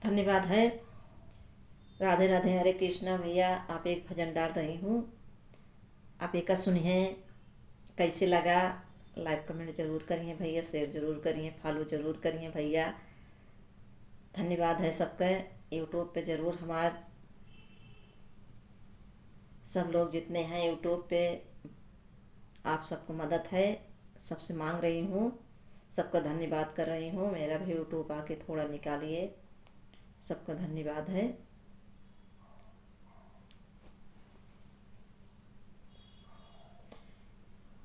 धन्यवाद है। राधे राधे, हरे कृष्णा। भैया आप एक भजन डाल रही हूँ, आप एक सुनिए, कैसे लगा? लाइक कमेंट जरूर करिए भैया, शेयर जरूर करिए, फॉलो जरूर करिए भैया। धन्यवाद है सबका। यूट्यूब पे ज़रूर हमार सब लोग जितने हैं यूट्यूब पे, आप सबको मदद है, सबसे मांग रही हूँ, सबका धन्यवाद कर रही हूँ। मेरा भी यूट्यूब आके थोड़ा निकालिए, सबका धन्यवाद है।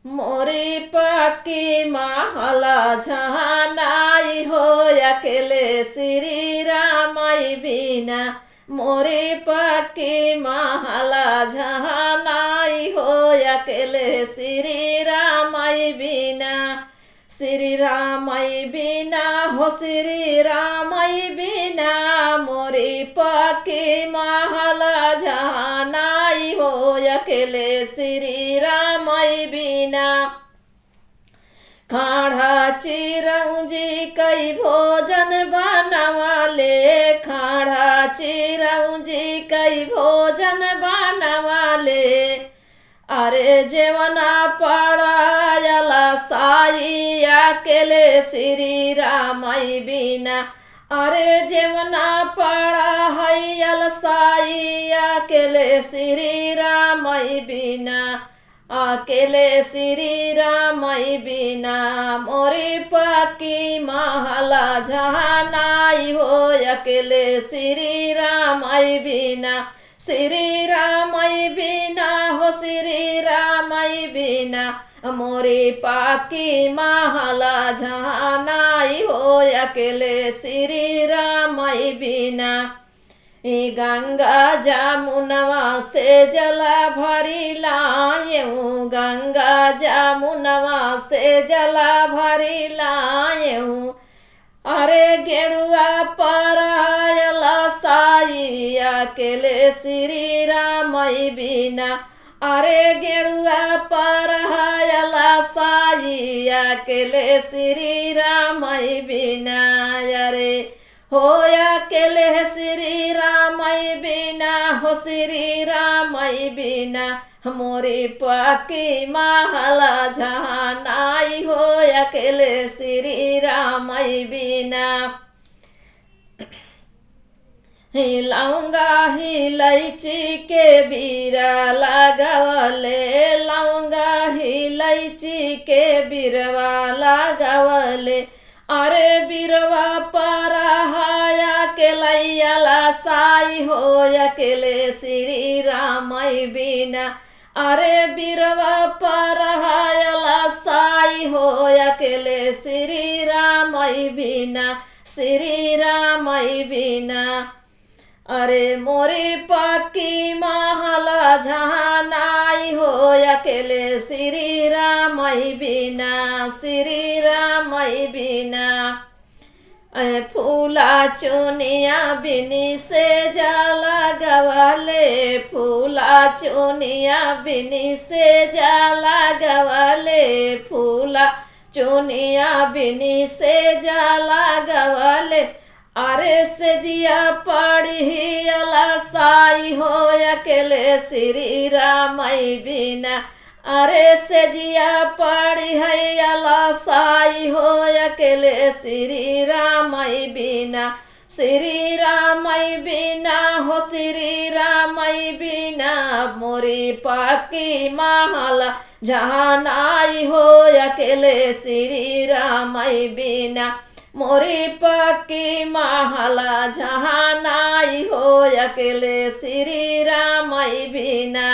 मोरी पक्की महला झनाई हो, अकेले श्री रामई बिना। मोरी पक्की महला झनाई हो, अकेले श्री रामई बिना। श्री रामई बिना हो, श्री रामई बिना। मोरी पक्की महला झनाई हो, अकेले श्री रामई बिना। खाड़ा चिरौंजी कई भोजन बनवाले, खाड़ा चिरौंजी कई भोजन बनवाले। अरे जेवना पड़ायला साई, अकेले श्री रामई बिना। अरे जेवना पड़ा है साई, अकेले श्री रामई बिना। अकेले श्री रामई बिना। मोरी पक्की महला झनाई हो, अकेले श्री रामई बिना। श्री रामई बिना हो, श्री रामई बिना। मोरी पक्की महला झनाई हो, अकेले श्री रामई बिना। गंगा जमुनवा से जला भरी लायऊ, गंगा जमुनवा से जला भरी लायऊ। अरे गेरुआ परायला साई, अकेले श्री रामई बिना। अरे गेरुआ परायला साई, अकेले श्री रामई बिना। अरे हो अकेले श्री रामई बिना, हो श्री रामई बिना। मोरी पक्की महला झनाई हो, अकेले श्री रामई बिना। लौंगा इलायची के बीरा लगावले, लौंगा इलायची के बीरवा लगावले। अरे बीरवा पराया के लैला साई हो, अकेले श्री रामई बिना। अरे बीरवा पराया साई हो, अकेले श्री रामई बिना। श्री रामई बिना। अरे मोरी पक्की महला झनाई हो, अकेले श्री रामई बिना। श्री रामई बिना। फूला चुनिया बिनी से जाला गवाले, फूला चुनिया बिनी से जाला गवाले। फूला चुनिया बिनी से जाला गवाले। अरे से जिया पड़ी अला साई हो, अकेले श्री रामई बिना। अरे से जिया पड़ी है अला साई हो, अकेले श्री रामई बिना। श्री रामई बिना हो, श्री रामई बिना। मोरी पक्की महला झनाई हो, अकेले श्री रामई बिना। मोरी पक्की महला झनाई हो, अकेले श्री रामई बिना।